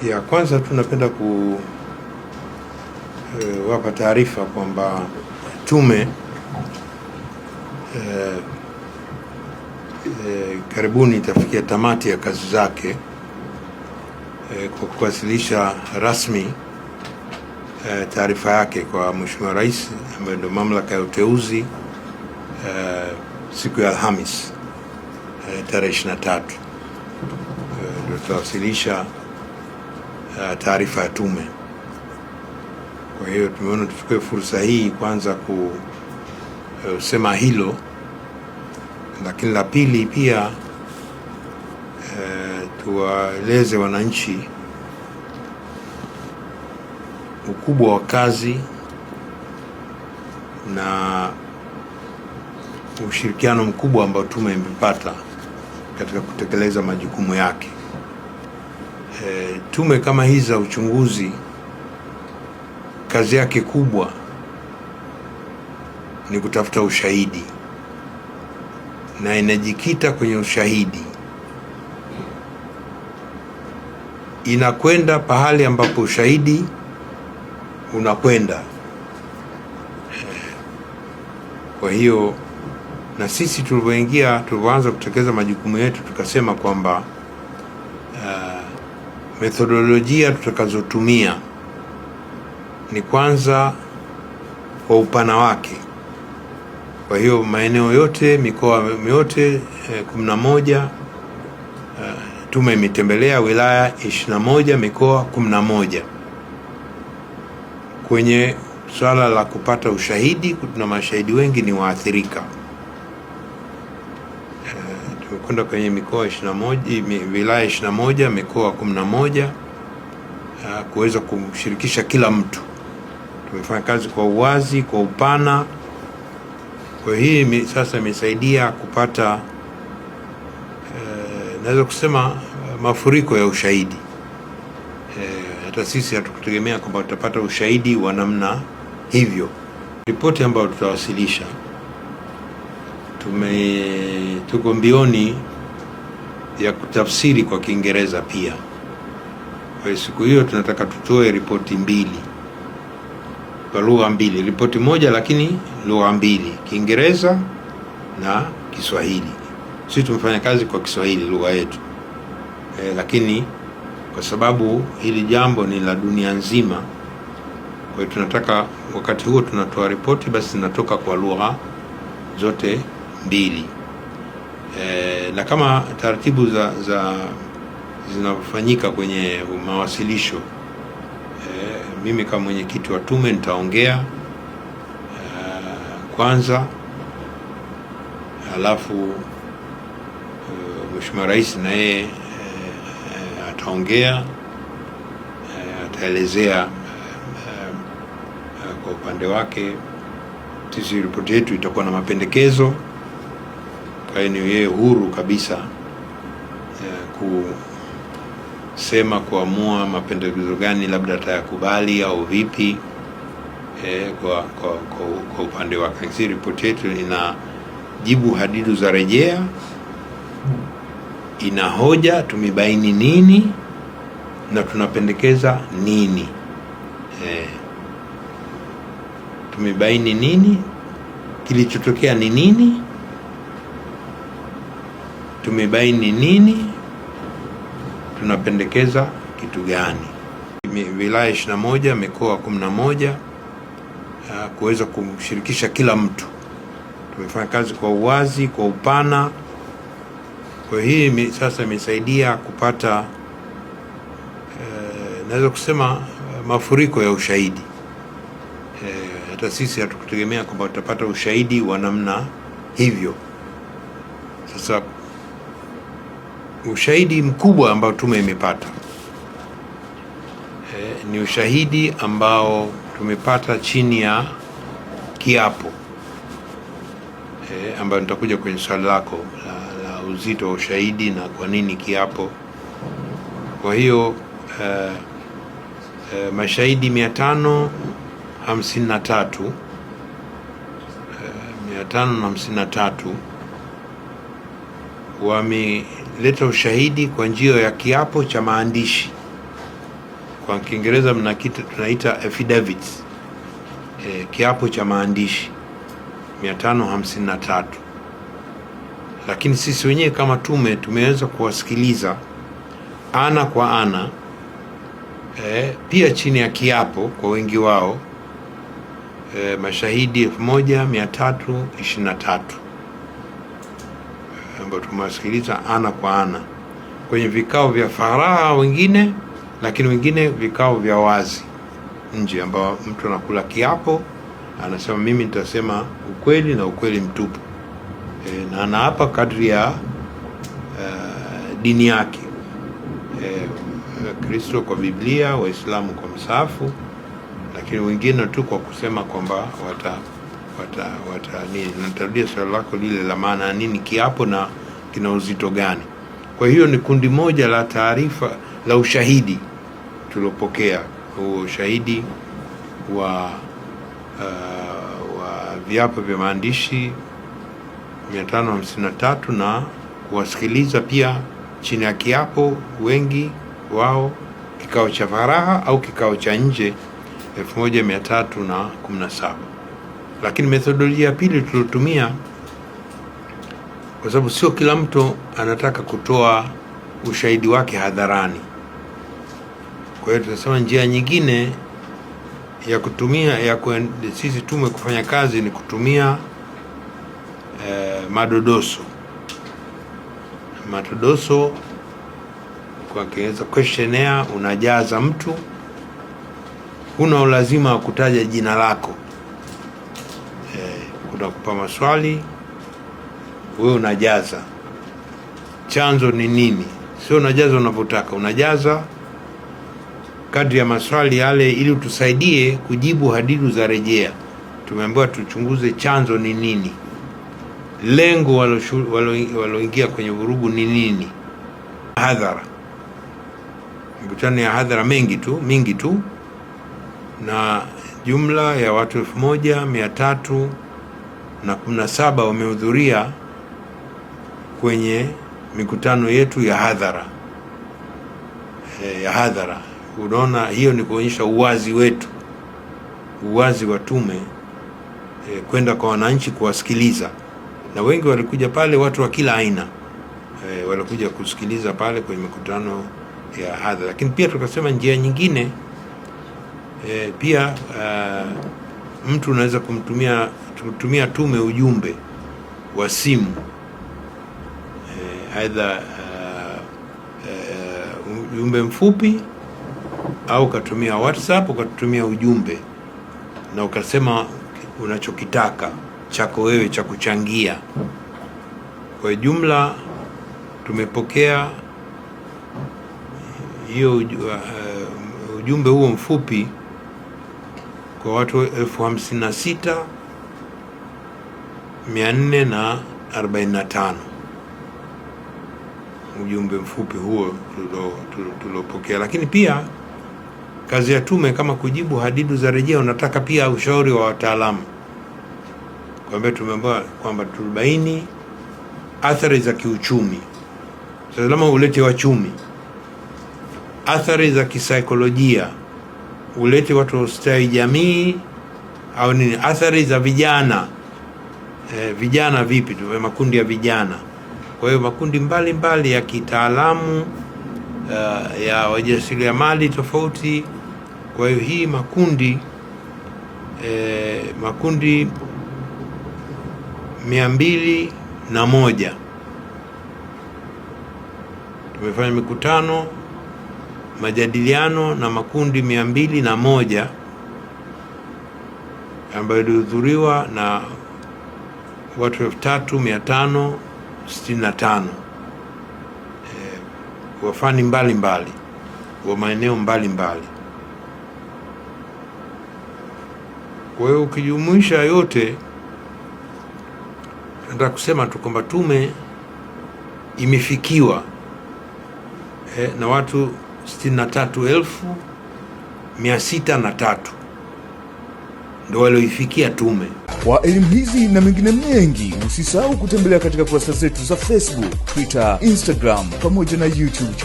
Ya kwanza tunapenda kuwapa taarifa kwamba tume karibuni itafikia tamati ya kazi zake kwa kuwasilisha rasmi taarifa yake kwa Mheshimiwa Rais ambaye ndio mamlaka ya uteuzi siku ya Alhamis tarehe 23 ndio tutawasilisha taarifa ya tume. Kwa hiyo tumeona tuchukue fursa hii kwanza kusema hilo, lakini la pili pia tuwaeleze wananchi ukubwa wa kazi na ushirikiano mkubwa ambao tume imepata katika kutekeleza majukumu yake. Tume kama hizi za uchunguzi, kazi yake kubwa ni kutafuta ushahidi na inajikita kwenye ushahidi. Inakwenda pahali ambapo ushahidi unakwenda. Kwa hiyo na sisi tulipoanza kutekeleza majukumu yetu tukasema kwamba methodolojia tutakazotumia ni kwanza kwa upana wake. Kwa hiyo maeneo yote, mikoa yote 11 tume imetembelea, wilaya 21, mikoa 11. Kwenye swala la kupata ushahidi, kuna mashahidi wengi ni waathirika. Tumekwenda kwenye mikoa 21, wilaya 21, mikoa 11 kuweza kumshirikisha kila mtu. Tumefanya kazi kwa uwazi, kwa upana. Kwa hii sasa imesaidia kupata naweza kusema mafuriko ya ushahidi. Hata sisi hatukutegemea kwamba tutapata ushahidi wa namna hivyo. Ripoti ambayo tutawasilisha, tuko mbioni ya kutafsiri kwa Kiingereza pia. Kwa siku hiyo tunataka tutoe ripoti mbili kwa lugha mbili, ripoti moja lakini lugha mbili, Kiingereza na Kiswahili. Sisi tumefanya kazi kwa Kiswahili, lugha yetu, lakini kwa sababu hili jambo ni la dunia nzima, kwa hiyo tunataka wakati huo tunatoa ripoti basi zinatoka kwa lugha zote mbili. Na kama taratibu zinafanyika kwenye mawasilisho, mimi kama mwenyekiti wa tume nitaongea kwanza, alafu Mheshimiwa Rais na yeye ataongea, ataelezea kwa upande wake. Sisi ripoti yetu itakuwa na mapendekezo, kwa hiyo ni yeye huru kabisa kusema, kuamua mapendekezo gani labda atayakubali au vipi kwa upande wake. Sisi ripoti yetu inajibu hadidu za rejea, ina hoja, tumebaini nini na tunapendekeza nini. Tumebaini nini, kilichotokea ni nini, tumebaini nini, tunapendekeza kitu gani. Wilaya 21, mikoa 11 kuweza kumshirikisha kila mtu. Tumefanya kazi kwa uwazi, kwa upana. Kwa hii sasa imesaidia kupata naweza kusema mafuriko ya ushahidi. Hata sisi hatukutegemea kwamba tutapata ushahidi wa namna hivyo. Sasa ushahidi mkubwa ambao tume imepata ni ushahidi ambao tumepata chini ya kiapo, ambayo nitakuja kwenye swali lako la uzito wa ushahidi na kwa nini kiapo. Kwa hiyo mashahidi 553 wameleta ushahidi kwa njia ya kiapo cha maandishi. kwa Kiingereza mna kitu tunaita affidavits, kiapo cha maandishi 553. Lakini sisi wenyewe kama tume tumeweza kuwasikiliza ana kwa ana, pia chini ya kiapo kwa wengi wao, mashahidi 1323 ambao tumewasikiliza ana kwa ana kwenye vikao vya faragha wengine, lakini wengine vikao vya wazi nje, ambao mtu anakula kiapo anasema mimi nitasema ukweli na ukweli mtupu, na anaapa kadri ya dini yake, Kristo kwa Biblia, Waislamu kwa msahafu, lakini wengine tu kwa kusema kwamba wata nini. Natarudia swali lako lile la maana nini kiapo na kina uzito gani. Kwa hiyo ni kundi moja la taarifa la ushahidi tulopokea, ushahidi wa viapo vya maandishi 553 na kuwasikiliza pia chini ya kiapo wengi wao kikao cha faragha au kikao cha nje 1317. Lakini methodolojia ya pili tulotumia, kwa sababu sio kila mtu anataka kutoa ushahidi wake hadharani, kwa hiyo tunasema njia nyingine ya kutumia sisi tume kufanya kazi ni kutumia madodoso kwa Kiingereza questionnaire. Unajaza mtu, huna lazima wa kutaja jina lako, unakupa maswali, wewe unajaza chanzo ni nini, sio unajaza unavyotaka, unajaza kadri ya maswali yale ili utusaidie kujibu hadidu za rejea. Tumeambiwa tuchunguze chanzo ni nini, lengo waloingia kwenye vurugu ni nini, hadhara, mkutano ya hadhara mingi tu, na jumla ya watu 1317 wamehudhuria kwenye mikutano yetu ya hadhara. Unaona, hiyo ni kuonyesha uwazi wetu, uwazi wa tume kwenda kwa wananchi kuwasikiliza, na wengi walikuja pale, watu wa kila aina walikuja kusikiliza pale kwenye mikutano ya hadhara. Lakini pia tukasema njia nyingine pia mtu unaweza kutumia tume ujumbe wa simu, aidha ujumbe mfupi au ukatumia WhatsApp, ukatumia ujumbe na ukasema unachokitaka chako wewe cha kuchangia. Kwa jumla tumepokea hiyo ujumbe huo mfupi kwa watu 56,445 ujumbe mfupi huo tulopokea. Lakini pia kazi ya tume kama kujibu hadidu za rejea, unataka pia ushauri wa wataalamu, kwamba tumeambiwa kwamba tulibaini athari za kiuchumi. Sasa lazima ulete wachumi, athari za kisaikolojia ulete watu wa ustawi jamii au nini, athari za vijana, vijana vipi, tuwe makundi ya vijana. Kwa hiyo makundi mbalimbali ya kitaalamu, ya wajasiriamali tofauti. Kwa hiyo hii makundi 201 tumefanya mikutano, majadiliano na makundi 201 ambayo ilihudhuriwa na watu 3565 wafani mbalimbali wa maeneo mbalimbali. Kwa hiyo ukijumuisha yote, nataka kusema tu kwamba tume imefikiwa na watu 63,603 ndio walioifikia tume. Kwa elimu hizi na mengine mengi, usisahau kutembelea katika kurasa zetu za Facebook, Twitter, Instagram pamoja na YouTube.